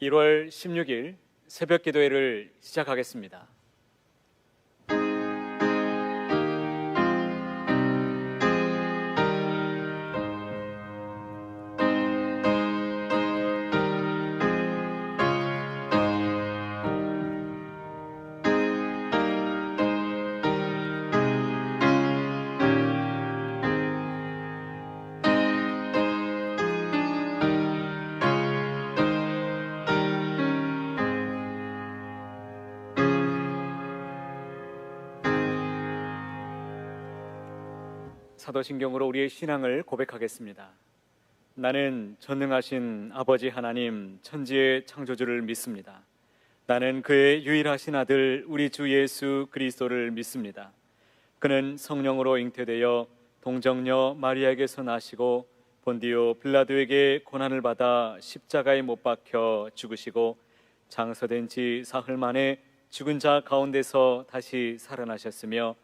1월 16일 새벽 기도회를 시작하겠습니다. 사도신경으로 우리의 신앙을 고백하겠습니다. 나는 전능하신 아버지 하나님 천지의 창조주를 믿습니다. 나는 그의 유일하신 아들 우리 주 예수 그리스도를 믿습니다. 그는 성령으로 잉태되어 동정녀 마리아에게서 나시고 본디오 빌라도에게 고난을 받아 십자가에 못 박혀 죽으시고 장사된 지 사흘 만에 죽은 자 가운데서 다시 살아나셨으며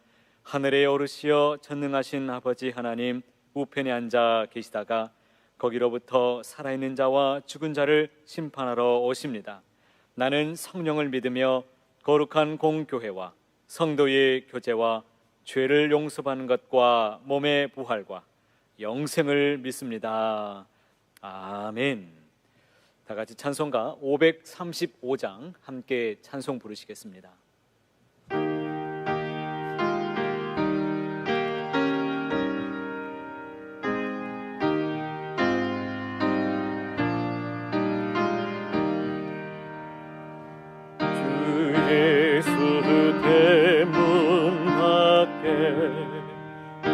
하늘에 오르시어 전능하신 아버지 하나님 우편에 앉아 계시다가 거기로부터 살아있는 자와 죽은 자를 심판하러 오십니다. 나는 성령을 믿으며 거룩한 공교회와 성도의 교제와 죄를 용서받는 것과 몸의 부활과 영생을 믿습니다. 아멘. 다 같이 찬송가 535장 함께 찬송 부르시겠습니다.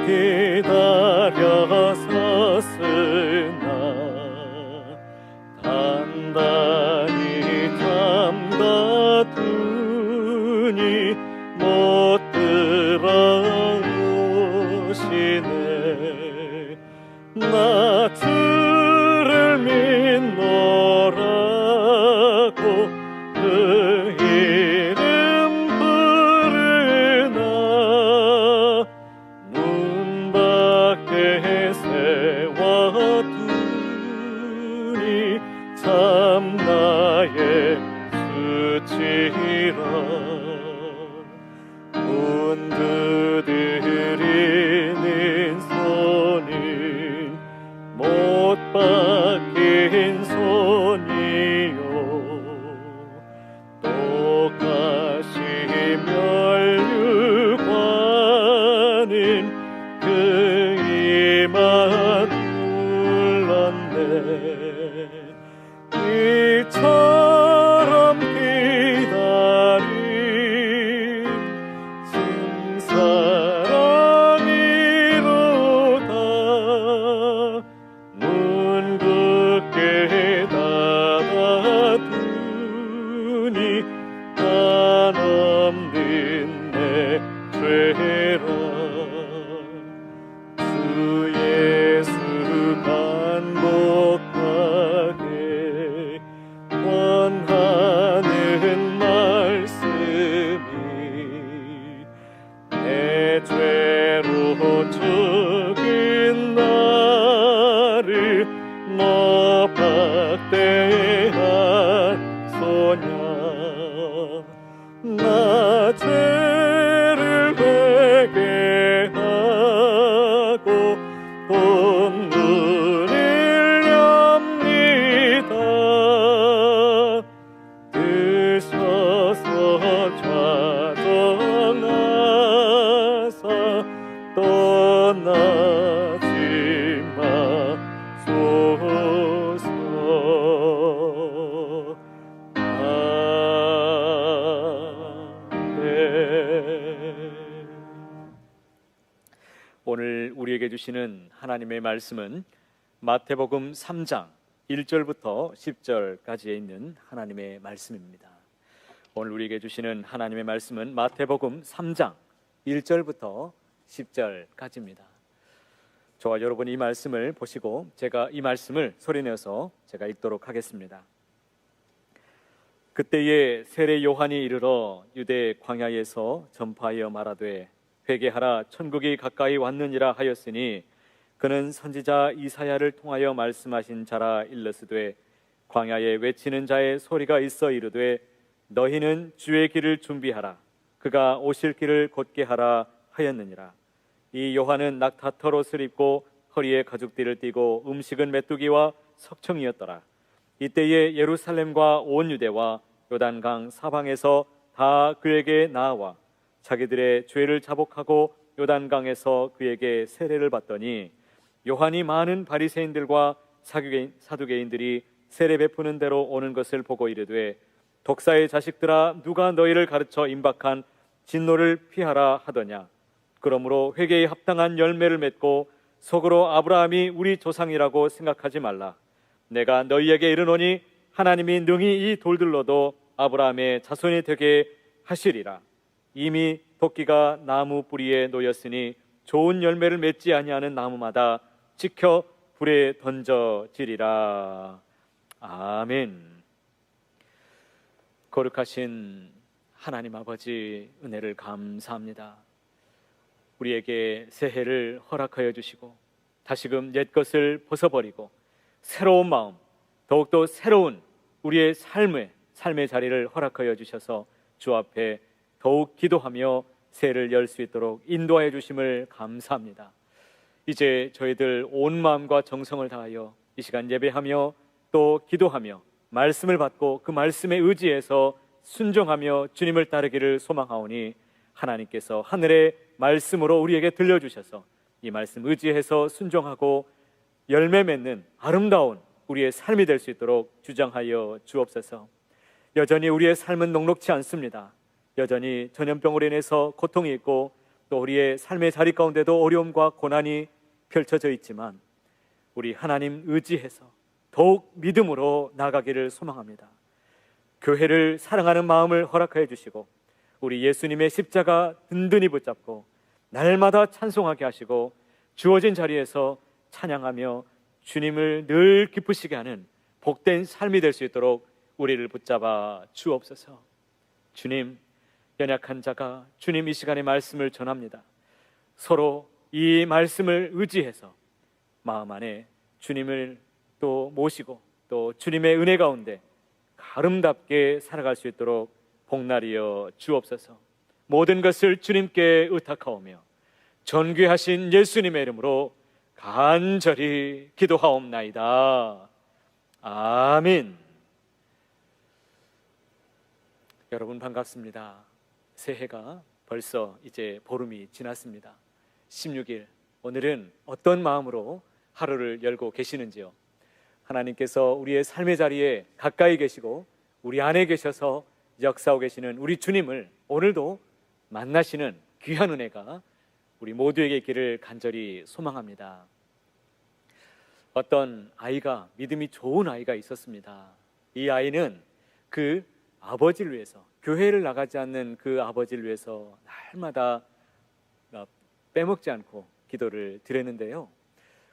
기다려 섰으나 단단히 잠가두니 못 들어오시네. 나 주를 믿노라고 그 이름 부르나 문 밖에 세워두니 참 나의 수치라. 문 두드리는 손이 못 박힌 손이요 똑같이 멸류관인 그 이만 울렀네. 이처럼 기다린 증사랑이로다. 문 굳게 닫아두니 한없는 내 죄라. 주 예수 간곡하게 권하는 말씀이 내 죄로 죽인 나를 못박대한 소냐. 나 죄를 회개하고 온 눈을 엽니다. 드셔서 좌정하사 떠나지 마소서. 오늘 우리에게 주시는 하나님의 말씀은 마태복음 3장 1절부터 10절까지에 있는 하나님의 말씀입니다. 오늘 우리에게 주시는 하나님의 말씀은 마태복음 3장 1절부터 10절까지입니다. 저와 여러분이 이 말씀을 보시고 제가 이 말씀을 소리내어서 제가 읽도록 하겠습니다. 그때에 세례 요한이 이르러 유대 광야에서 전파하여 말하되 회개하라 천국이 가까이 왔느니라 하였으니 그는 선지자 이사야를 통하여 말씀하신 자라 일러스되 광야에 외치는 자의 소리가 있어 이르되 너희는 주의 길을 준비하라 그가 오실 길을 곧게 하라 하였느니라. 이 요한은 낙타털옷을 입고 허리에 가죽띠를 띠고 음식은 메뚜기와 석청이었더라. 이때에 예루살렘과 온 유대와 요단강 사방에서 다 그에게 나와 자기들의 죄를 자복하고 요단강에서 그에게 세례를 받더니 요한이 많은 바리새인들과 사두개인들이 세례 베푸는 대로 오는 것을 보고 이르되 독사의 자식들아 누가 너희를 가르쳐 임박한 진노를 피하라 하더냐. 그러므로 회개에 합당한 열매를 맺고 속으로 아브라함이 우리 조상이라고 생각하지 말라. 내가 너희에게 이르노니 하나님이 능히 이 돌들로도 아브라함의 자손이 되게 하시리라. 이미 도끼가 나무 뿌리에 놓였으니 좋은 열매를 맺지 아니하는 나무마다 찍혀 불에 던져지리라. 아멘. 거룩하신 하나님 아버지, 은혜를 감사합니다. 우리에게 새해를 허락하여 주시고 다시금 옛것을 벗어버리고 새로운 마음, 더욱더 새로운 우리의 삶의 자리를 허락하여 주셔서 주 앞에 더욱 기도하며 새해를 열 수 있도록 인도하여 주심을 감사합니다. 이제 저희들 온 마음과 정성을 다하여 이 시간 예배하며 또 기도하며 말씀을 받고 그 말씀에 의지해서 순종하며 주님을 따르기를 소망하오니 하나님께서 하늘의 말씀으로 우리에게 들려주셔서 이 말씀 의지해서 순종하고 열매 맺는 아름다운 우리의 삶이 될 수 있도록 주장하여 주옵소서. 여전히 우리의 삶은 녹록지 않습니다. 여전히 전염병으로 인해서 고통이 있고 또 우리의 삶의 자리 가운데도 어려움과 고난이 펼쳐져 있지만 우리 하나님 의지해서 더욱 믿음으로 나가기를 소망합니다. 교회를 사랑하는 마음을 허락하여 주시고 우리 예수님의 십자가 든든히 붙잡고 날마다 찬송하게 하시고 주어진 자리에서 찬양하며 주님을 늘 기쁘시게 하는 복된 삶이 될 수 있도록 우리를 붙잡아 주옵소서. 주님, 연약한 자가 주님 이 시간에 말씀을 전합니다. 서로 이 말씀을 의지해서 마음 안에 주님을 또 모시고 또 주님의 은혜 가운데 아름답게 살아갈 수 있도록 복날이여 주옵소서. 모든 것을 주님께 의탁하오며 존귀하신 예수님의 이름으로 간절히 기도하옵나이다. 아멘. 여러분 반갑습니다. 새해가 벌써 이제 보름이 지났습니다. 16일, 오늘은 어떤 마음으로 하루를 열고 계시는지요? 하나님께서 우리의 삶의 자리에 가까이 계시고 우리 안에 계셔서 역사하고 계시는 우리 주님을 오늘도 만나시는 귀한 은혜가 우리 모두에게 있기를 간절히 소망합니다. 어떤 아이가, 믿음이 좋은 아이가 있었습니다. 이 아이는 그 아버지를 위해서, 교회를 나가지 않는 그 아버지를 위해서 날마다 빼먹지 않고 기도를 드렸는데요.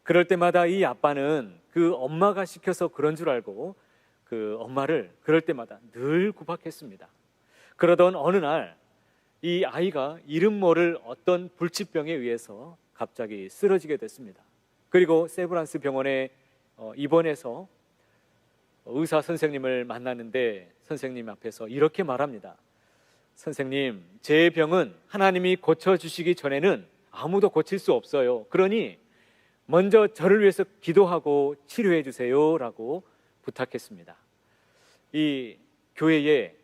그럴 때마다 이 아빠는 그 엄마가 시켜서 그런 줄 알고 그 엄마를 그럴 때마다 늘 구박했습니다. 그러던 어느 날 이 아이가 이름 모를 어떤 불치병에 의해서 갑자기 쓰러지게 됐습니다. 그리고 세브란스 병원에 입원해서 의사 선생님을 만나는데 선생님 앞에서 이렇게 말합니다. 선생님, 제 병은 하나님이 고쳐주시기 전에는 아무도 고칠 수 없어요. 그러니 먼저 저를 위해서 기도하고 치료해 주세요 라고 부탁했습니다. 이 교회의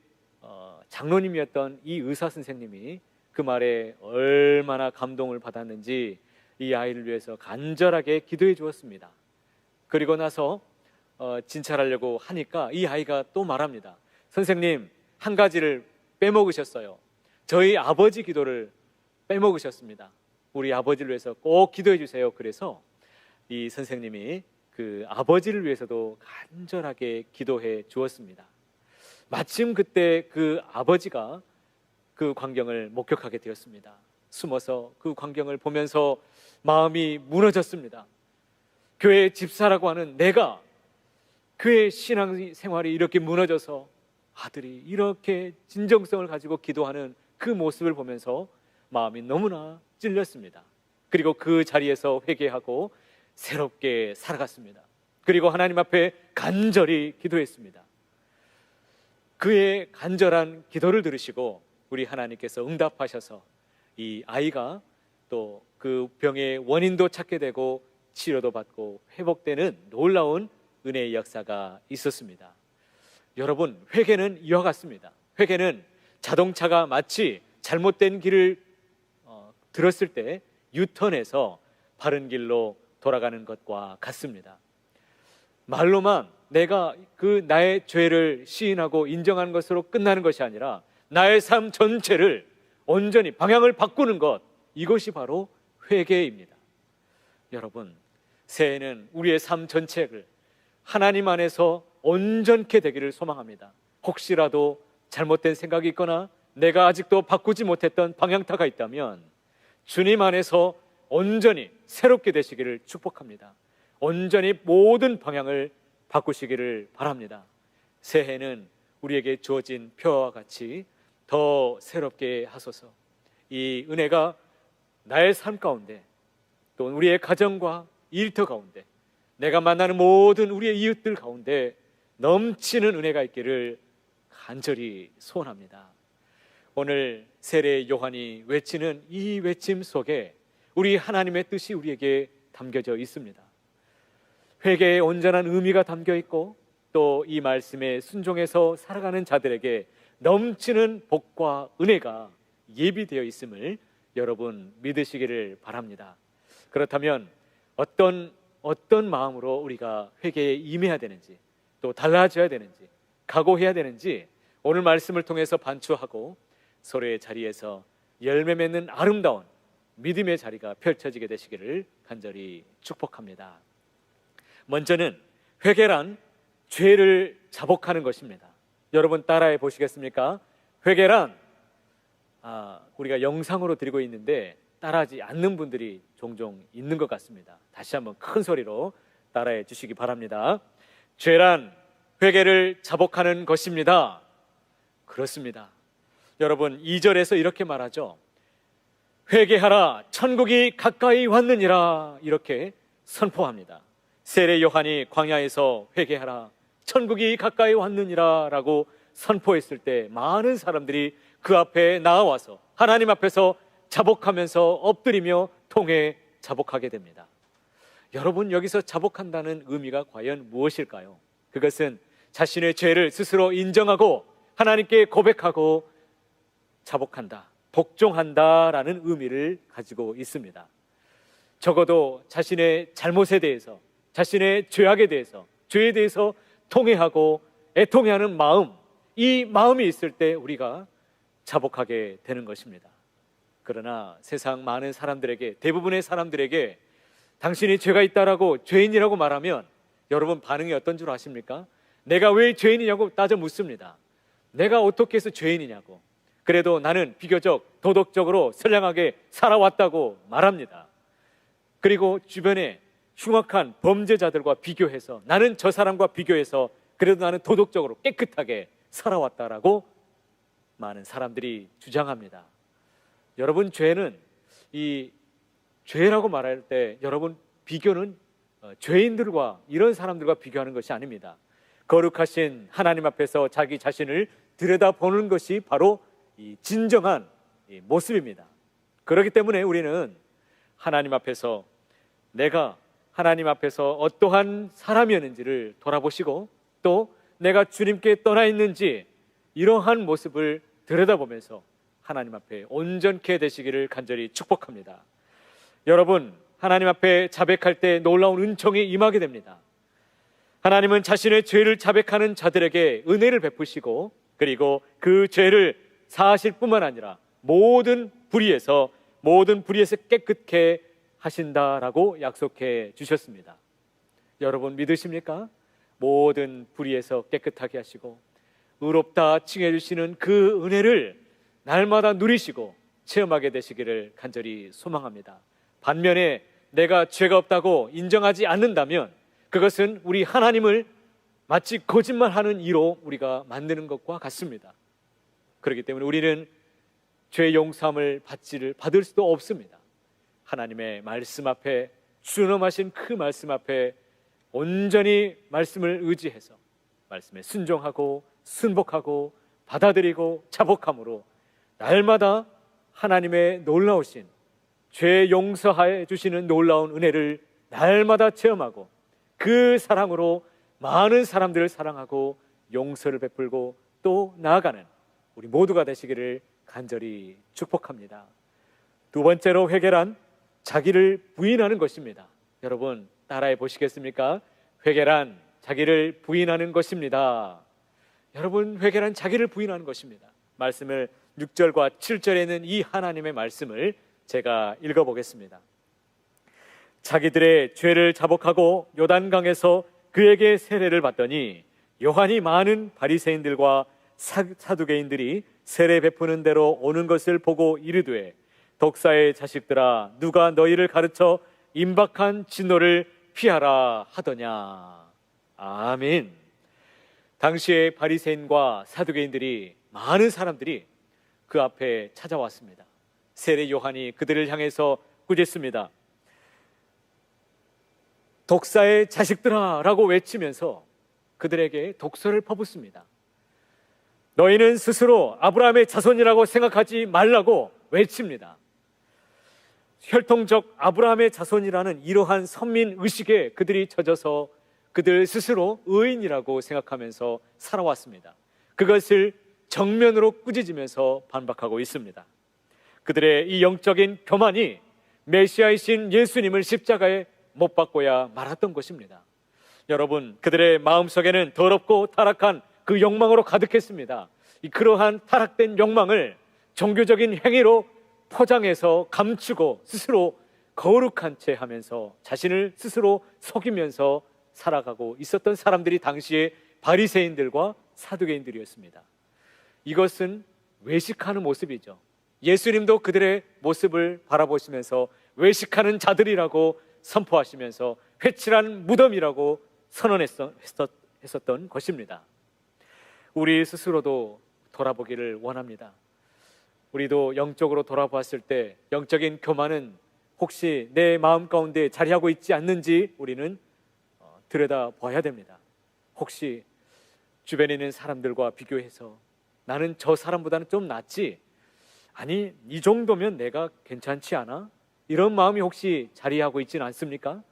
장로님이었던 이 의사 선생님이 그 말에 얼마나 감동을 받았는지 이 아이를 위해서 간절하게 기도해 주었습니다. 그리고 나서 진찰하려고 하니까 이 아이가 또 말합니다. 선생님, 한 가지를 빼먹으셨어요. 저희 아버지 기도를 빼먹으셨습니다. 우리 아버지를 위해서 꼭 기도해 주세요. 그래서 이 선생님이 그 아버지를 위해서도 간절하게 기도해 주었습니다. 마침 그때 그 아버지가 그 광경을 목격하게 되었습니다. 숨어서 그 광경을 보면서 마음이 무너졌습니다. 교회 집사라고 하는 내가 교회 신앙생활이 이렇게 무너져서 아들이 이렇게 진정성을 가지고 기도하는 그 모습을 보면서 마음이 너무나 찔렸습니다. 그리고 그 자리에서 회개하고 새롭게 살아갔습니다. 그리고 하나님 앞에 간절히 기도했습니다. 그의 간절한 기도를 들으시고 우리 하나님께서 응답하셔서 이 아이가 또 그 병의 원인도 찾게 되고 치료도 받고 회복되는 놀라운 은혜의 역사가 있었습니다. 여러분, 회개는 이와 같습니다. 회개는 자동차가 마치 잘못된 길을 들었을 때 유턴해서 바른 길로 돌아가는 것과 같습니다. 말로만 내가 그 나의 죄를 시인하고 인정하는 것으로 끝나는 것이 아니라 나의 삶 전체를 온전히 방향을 바꾸는 것, 이것이 바로 회개입니다. 여러분, 새해에는 우리의 삶 전체를 하나님 안에서 온전케 되기를 소망합니다. 혹시라도 잘못된 생각이 있거나 내가 아직도 바꾸지 못했던 방향타가 있다면 주님 안에서 온전히 새롭게 되시기를 축복합니다. 온전히 모든 방향을 바꾸시기를 바랍니다. 새해는 우리에게 주어진 표와 같이 더 새롭게 하소서. 이 은혜가 나의 삶 가운데 또 우리의 가정과 일터 가운데 내가 만나는 모든 우리의 이웃들 가운데 넘치는 은혜가 있기를 간절히 소원합니다. 오늘 세례 요한이 외치는 이 외침 속에 우리 하나님의 뜻이 우리에게 담겨져 있습니다. 회개의 온전한 의미가 담겨 있고 또 이 말씀에 순종해서 살아가는 자들에게 넘치는 복과 은혜가 예비되어 있음을 여러분 믿으시기를 바랍니다. 그렇다면 어떤 마음으로 우리가 회개에 임해야 되는지 또 달라져야 되는지 각오해야 되는지 오늘 말씀을 통해서 반추하고 서로의 자리에서 열매 맺는 아름다운 믿음의 자리가 펼쳐지게 되시기를 간절히 축복합니다. 먼저는 회개란 죄를 자복하는 것입니다. 여러분 따라해 보시겠습니까? 회개란 우리가 영상으로 드리고 있는데 따라하지 않는 분들이 종종 있는 것 같습니다. 다시 한번 큰 소리로 따라해 주시기 바랍니다. 죄란 회개를 자복하는 것입니다. 그렇습니다. 여러분 2절에서 이렇게 말하죠. 회개하라 천국이 가까이 왔느니라 이렇게 선포합니다. 세례 요한이 광야에서 회개하라 천국이 가까이 왔느니라 라고 선포했을 때 많은 사람들이 그 앞에 나와서 하나님 앞에서 자복하면서 엎드리며 통회 자복하게 됩니다. 여러분 여기서 자복한다는 의미가 과연 무엇일까요? 그것은 자신의 죄를 스스로 인정하고 하나님께 고백하고 자복한다, 복종한다라는 의미를 가지고 있습니다. 적어도 자신의 잘못에 대해서, 자신의 죄악에 대해서, 죄에 대해서 통회하고 애통해하는 마음, 이 마음이 있을 때 우리가 자복하게 되는 것입니다. 그러나 세상 많은 사람들에게, 대부분의 사람들에게 당신이 죄가 있다라고 죄인이라고 말하면 여러분 반응이 어떤 줄 아십니까? 내가 왜 죄인이냐고 따져 묻습니다. 내가 어떻게 해서 죄인이냐고. 그래도 나는 비교적 도덕적으로 선량하게 살아왔다고 말합니다. 그리고 주변에 흉악한 범죄자들과 비교해서 나는 저 사람과 비교해서 그래도 나는 도덕적으로 깨끗하게 살아왔다라고 많은 사람들이 주장합니다. 여러분 죄는 이 죄라고 말할 때 여러분 비교는 죄인들과 이런 사람들과 비교하는 것이 아닙니다. 거룩하신 하나님 앞에서 자기 자신을 들여다보는 것이 바로 이 진정한 이 모습입니다. 그렇기 때문에 우리는 하나님 앞에서 내가 하나님 앞에서 어떠한 사람이었는지를 돌아보시고 또 내가 주님께 떠나 있는지 이러한 모습을 들여다보면서 하나님 앞에 온전케 되시기를 간절히 축복합니다. 여러분 하나님 앞에 자백할 때 놀라운 은총이 임하게 됩니다. 하나님은 자신의 죄를 자백하는 자들에게 은혜를 베푸시고 그리고 그 죄를 사하실 뿐만 아니라 모든 불의에서 깨끗게 하신다라고 약속해 주셨습니다. 여러분 믿으십니까? 모든 불의에서 깨끗하게 하시고 의롭다 칭해 주시는 그 은혜를 날마다 누리시고 체험하게 되시기를 간절히 소망합니다. 반면에 내가 죄가 없다고 인정하지 않는다면 그것은 우리 하나님을 마치 거짓말하는 이로 우리가 만드는 것과 같습니다. 그렇기 때문에 우리는 죄 용서함을 받을 수도 없습니다. 하나님의 말씀 앞에, 준엄하신 그 말씀 앞에 온전히 말씀을 의지해서 말씀에 순종하고 순복하고 받아들이고 자복함으로 날마다 하나님의 놀라우신 죄 용서하여 주시는 놀라운 은혜를 날마다 체험하고 그 사랑으로 많은 사람들을 사랑하고 용서를 베풀고 또 나아가는 우리 모두가 되시기를 간절히 축복합니다. 두 번째로 회개란 자기를 부인하는 것입니다. 여러분 따라해 보시겠습니까? 회개란 자기를 부인하는 것입니다. 여러분 회개란 자기를 부인하는 것입니다. 말씀을 6절과 7절에 있는 이 하나님의 말씀을 제가 읽어보겠습니다. 자기들의 죄를 자복하고 요단강에서 그에게 세례를 받더니 요한이 많은 바리새인들과 사두개인들이 세례 베푸는 대로 오는 것을 보고 이르되 독사의 자식들아 누가 너희를 가르쳐 임박한 진노를 피하라 하더냐. 아멘. 당시에 바리새인과 사두개인들이 많은 사람들이 그 앞에 찾아왔습니다. 세례 요한이 그들을 향해서 꾸짖습니다. 독사의 자식들아 라고 외치면서 그들에게 독설을 퍼붓습니다. 너희는 스스로 아브라함의 자손이라고 생각하지 말라고 외칩니다. 혈통적 아브라함의 자손이라는 이러한 선민 의식에 그들이 젖어서 그들 스스로 의인이라고 생각하면서 살아왔습니다. 그것을 정면으로 꾸짖으면서 반박하고 있습니다. 그들의 이 영적인 교만이 메시아이신 예수님을 십자가에 못 박고야 말았던 것입니다. 여러분, 그들의 마음속에는 더럽고 타락한 그 욕망으로 가득했습니다. 그러한 타락된 욕망을 종교적인 행위로 포장해서 감추고 스스로 거룩한 채 하면서 자신을 스스로 속이면서 살아가고 있었던 사람들이 당시에 바리새인들과 사두개인들이었습니다. 이것은 외식하는 모습이죠. 예수님도 그들의 모습을 바라보시면서 외식하는 자들이라고 선포하시면서 회칠한 무덤이라고 선언했었던 것입니다. 우리 스스로도 돌아보기를 원합니다. 우리도 영적으로 돌아보았을 때 영적인 교만은 혹시 내 마음 가운데 자리하고 있지 않는지 우리는 들여다봐야 됩니다. 혹시 주변에 있는 사람들과 비교해서 나는 저 사람보다는 좀 낫지, 아니 이 정도면 내가 괜찮지 않아? 이런 마음이 혹시 자리하고 있지는 않습니까?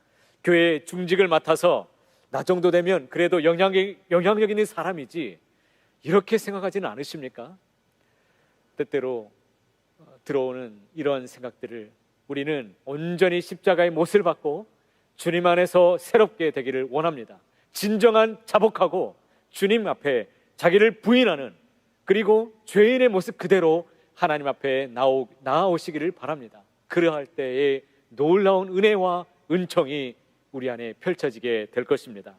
교회 중직을 맡아서 나 정도 되면 그래도 영향력 있는 사람이지, 이렇게 생각하지는 않으십니까? 때때로 들어오는 이런 생각들을 우리는 온전히 십자가의 못을 받고 주님 안에서 새롭게 되기를 원합니다. 진정한 자복하고 주님 앞에 자기를 부인하는, 그리고 죄인의 모습 그대로 하나님 앞에 나아오시기를 바랍니다. 그러할 때에 놀라운 은혜와 은총이 우리 안에 펼쳐지게 될 것입니다.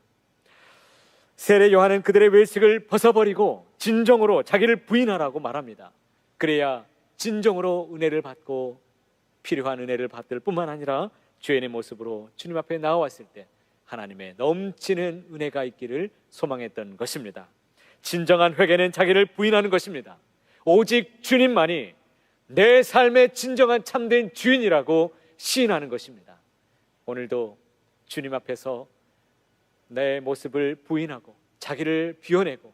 세례 요한은 그들의 외식을 벗어버리고 진정으로 자기를 부인하라고 말합니다. 그래야 진정으로 은혜를 받고 필요한 은혜를 받을 뿐만 아니라 죄인의 모습으로 주님 앞에 나왔을 때 하나님의 넘치는 은혜가 있기를 소망했던 것입니다. 진정한 회개는 자기를 부인하는 것입니다. 오직 주님만이 내 삶의 진정한 참된 주인이라고 시인하는 것입니다. 오늘도 주님 앞에서 내 모습을 부인하고 자기를 비워내고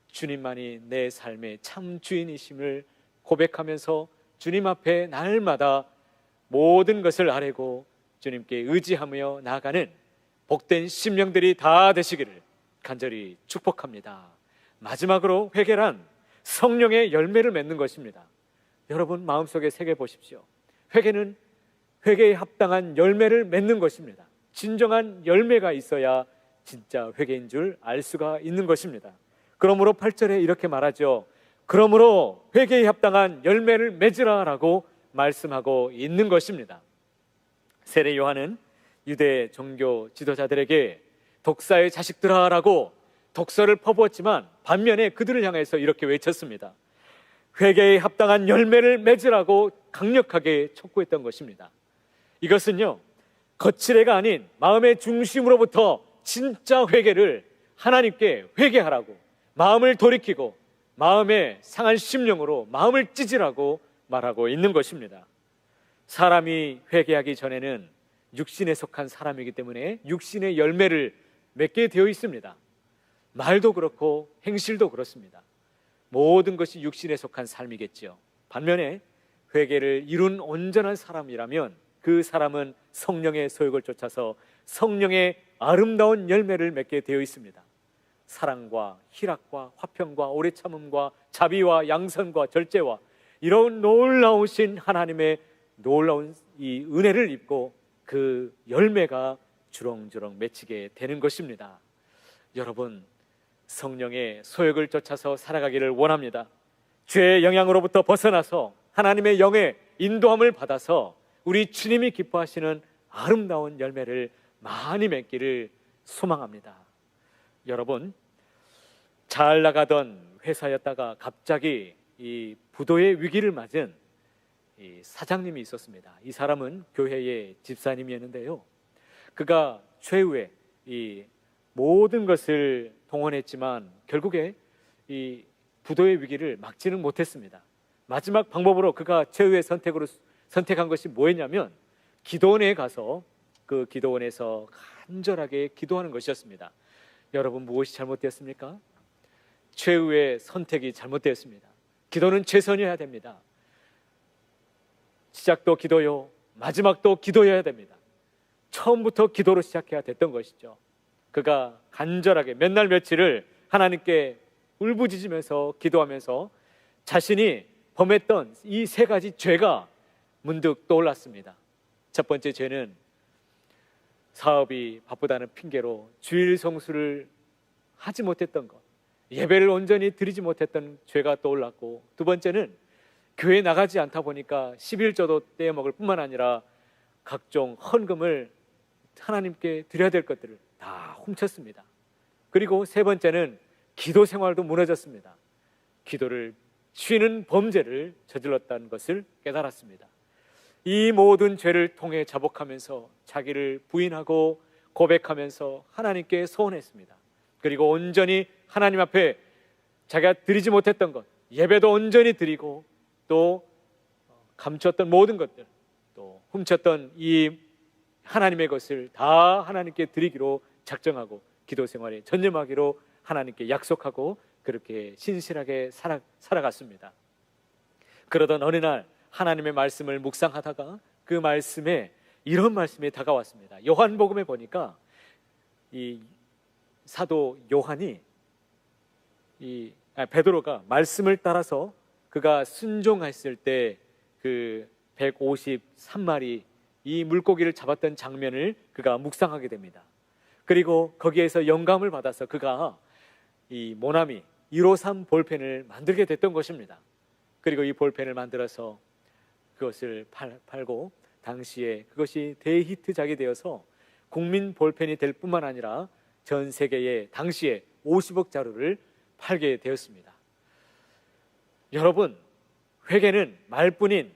주님만이 내 삶의 참 주인이심을 고백하면서 주님 앞에 날마다 모든 것을 아뢰고 주님께 의지하며 나아가는 복된 심령들이 다 되시기를 간절히 축복합니다. 마지막으로 회개란 성령의 열매를 맺는 것입니다. 여러분 마음속에 새겨 보십시오. 회개는 회개에 합당한 열매를 맺는 것입니다. 진정한 열매가 있어야 진짜 회개인 줄 알 수가 있는 것입니다. 그러므로 8절에 이렇게 말하죠. 그러므로 회개에 합당한 열매를 맺으라 라고 말씀하고 있는 것입니다. 세례 요한은 유대 종교 지도자들에게 독사의 자식들아 라고 독설을 퍼부었지만 반면에 그들을 향해서 이렇게 외쳤습니다. 회개에 합당한 열매를 맺으라고 강력하게 촉구했던 것입니다. 이것은요, 거칠애가 아닌 마음의 중심으로부터 진짜 회개를 하나님께 회개하라고, 마음을 돌이키고 마음의 상한 심령으로 마음을 찢으라고 말하고 있는 것입니다. 사람이 회개하기 전에는 육신에 속한 사람이기 때문에 육신의 열매를 맺게 되어 있습니다. 말도 그렇고 행실도 그렇습니다. 모든 것이 육신에 속한 삶이겠지요. 반면에 회개를 이룬 온전한 사람이라면 그 사람은 성령의 소욕을 쫓아서 성령의 아름다운 열매를 맺게 되어 있습니다. 사랑과 희락과 화평과 오래 참음과 자비와 양선과 절제와 이런 놀라우신 하나님의 놀라운 이 은혜를 입고 그 열매가 주렁주렁 맺히게 되는 것입니다. 여러분, 성령의 소욕을 쫓아서 살아가기를 원합니다. 죄의 영향으로부터 벗어나서 하나님의 영의 인도함을 받아서 우리 주님이 기뻐하시는 아름다운 열매를 많이 맺기를 소망합니다. 여러분, 잘 나가던 회사였다가 갑자기 이 부도의 위기를 맞은 이 사장님이 있었습니다. 이 사람은 교회의 집사님이었는데요, 그가 최후에 이 모든 것을 동원했지만 결국에 이 부도의 위기를 막지는 못했습니다. 마지막 방법으로 그가 최후의 선택한 것이 뭐였냐면 기도원에 가서 그 기도원에서 간절하게 기도하는 것이었습니다. 여러분, 무엇이 잘못되었습니까? 최후의 선택이 잘못되었습니다. 기도는 최선이어야 됩니다. 시작도 기도요, 마지막도 기도여야 됩니다. 처음부터 기도로 시작해야 됐던 것이죠. 그가 간절하게 몇 날 며칠을 하나님께 울부짖으면서 기도하면서 자신이 범했던 이 세 가지 죄가 문득 떠올랐습니다. 첫 번째 죄는 사업이 바쁘다는 핑계로 주일 성수를 하지 못했던 것, 예배를 온전히 드리지 못했던 죄가 떠올랐고, 두 번째는 교회 나가지 않다 보니까 11조도 떼어 먹을 뿐만 아니라 각종 헌금을 하나님께 드려야 될 것들을 다 훔쳤습니다. 그리고 세 번째는 기도 생활도 무너졌습니다. 기도를 쉬는 범죄를 저질렀다는 것을 깨달았습니다. 이 모든 죄를 통해 자복하면서 자기를 부인하고 고백하면서 하나님께 소원했습니다. 그리고 온전히 하나님 앞에 자기가 드리지 못했던 것, 예배도 온전히 드리고 또 감췄던 모든 것들, 또 훔쳤던 이 하나님의 것을 다 하나님께 드리기로 작정하고 기도 생활에 전념하기로 하나님께 약속하고 그렇게 신실하게 살아갔습니다. 그러던 어느 날 하나님의 말씀을 묵상하다가 그 말씀에 이런 말씀이 다가왔습니다. 요한복음에 보니까 이 사도 요한이 베드로가 말씀을 따라서 그가 순종했을 때 그 153마리 이 물고기를 잡았던 장면을 그가 묵상하게 됩니다. 그리고 거기에서 영감을 받아서 그가 이 모나미 153 볼펜을 만들게 됐던 것입니다. 그리고 이 볼펜을 만들어서 그것을 팔고 당시에 그것이 대히트작이 되어서 국민 볼펜이 될 뿐만 아니라 전 세계에 당시에 50억 자루를 팔게 되었습니다. 여러분, 회개는 말뿐인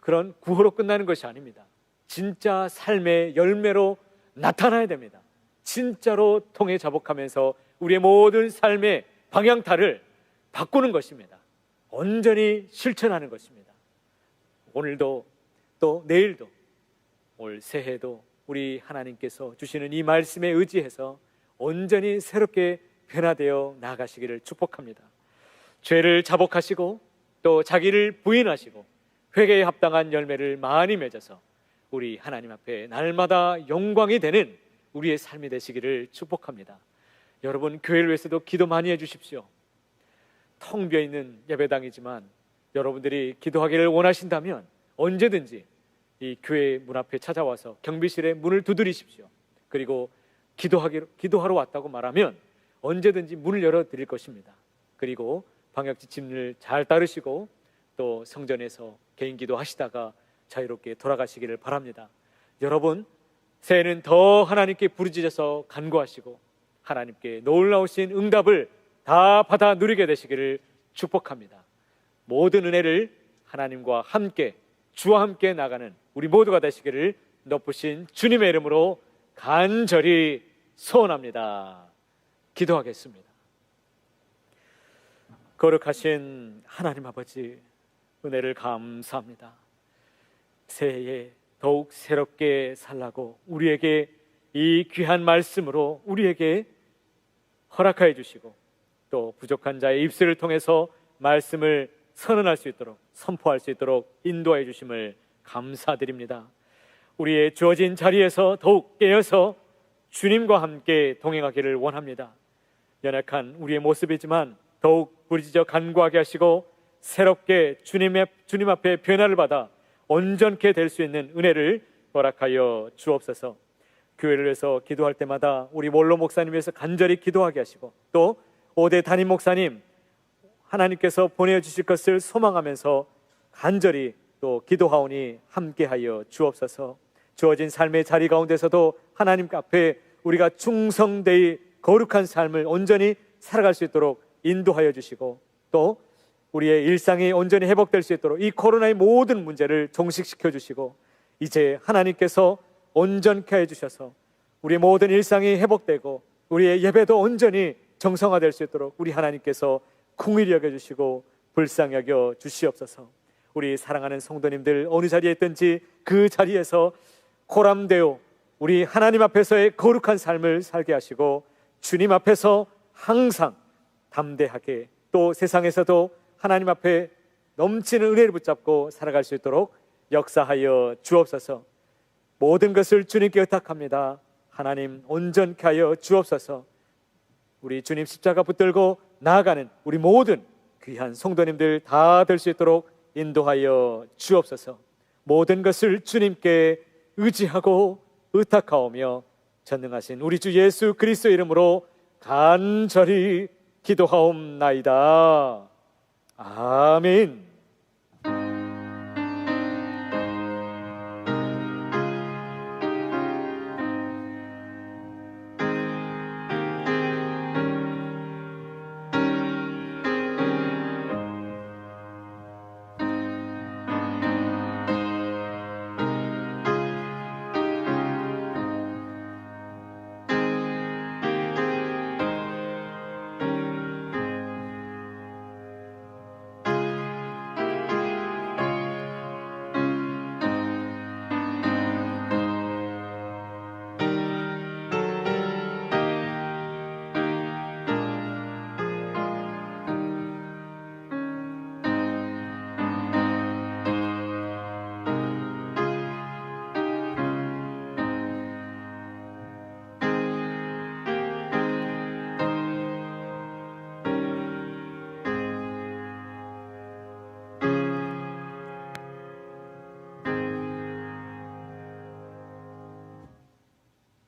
그런 구호로 끝나는 것이 아닙니다. 진짜 삶의 열매로 나타나야 됩니다. 진짜로 통해 자복하면서 우리의 모든 삶의 방향타를 바꾸는 것입니다. 온전히 실천하는 것입니다. 오늘도 또 내일도 올 새해도 우리 하나님께서 주시는 이 말씀에 의지해서 온전히 새롭게 변화되어 나아가시기를 축복합니다. 죄를 자복하시고 또 자기를 부인하시고 회개에 합당한 열매를 많이 맺어서 우리 하나님 앞에 날마다 영광이 되는 우리의 삶이 되시기를 축복합니다. 여러분, 교회를 위해서도 기도 많이 해주십시오. 텅 비어있는 예배당이지만 여러분들이 기도하기를 원하신다면 언제든지 이 교회 문 앞에 찾아와서 경비실에 문을 두드리십시오. 그리고 기도하러 왔다고 말하면 언제든지 문을 열어드릴 것입니다. 그리고 방역지침을 잘 따르시고 또 성전에서 개인 기도하시다가 자유롭게 돌아가시기를 바랍니다. 여러분, 새해는 더 하나님께 부르짖어서 간구하시고 하나님께 놀라우신 응답을 다 받아 누리게 되시기를 축복합니다. 모든 은혜를 하나님과 함께 주와 함께 나가는 우리 모두가 되시기를 높으신 주님의 이름으로 간절히 소원합니다. 기도하겠습니다. 거룩하신 하나님 아버지, 은혜를 감사합니다. 새해에 더욱 새롭게 살라고 우리에게 이 귀한 말씀으로 우리에게 허락하여 주시고 또 부족한 자의 입술을 통해서 말씀을 선언할 수 있도록, 선포할 수 있도록 인도하여 주심을 감사드립니다. 우리의 주어진 자리에서 더욱 깨어서 주님과 함께 동행하기를 원합니다. 연약한 우리의 모습이지만 더욱 부르짖어 간구하게 하시고 새롭게 주님 앞에 변화를 받아 온전케 될 수 있는 은혜를 허락하여 주옵소서. 교회를 위해서 기도할 때마다 우리 원로 목사님 위해서 간절히 기도하게 하시고 또 5대 담임 목사님 하나님께서 보내주실 것을 소망하면서 간절히 또 기도하오니 함께하여 주옵소서. 주어진 삶의 자리 가운데서도 하나님 앞에 우리가 충성되이 거룩한 삶을 온전히 살아갈 수 있도록 인도하여 주시고 또 우리의 일상이 온전히 회복될 수 있도록 이 코로나의 모든 문제를 종식시켜 주시고 이제 하나님께서 온전케 해주셔서 우리의 모든 일상이 회복되고 우리의 예배도 온전히 정성화될 수 있도록 우리 하나님께서 긍휼히 여겨주시고 불쌍히 여겨 주시옵소서. 우리 사랑하는 성도님들 어느 자리에 있든지 그 자리에서 고람되어 우리 하나님 앞에서의 거룩한 삶을 살게 하시고 주님 앞에서 항상 담대하게 또 세상에서도 하나님 앞에 넘치는 은혜를 붙잡고 살아갈 수 있도록 역사하여 주옵소서. 모든 것을 주님께 의탁합니다. 하나님 온전케 하여 주옵소서. 우리 주님 십자가 붙들고 나아가는 우리 모든 귀한 성도님들 다 될 수 있도록 인도하여 주옵소서. 모든 것을 주님께 의지하고 의탁하오며 전능하신 우리 주 예수 그리스도 이름으로 간절히 기도하옵나이다. 아멘.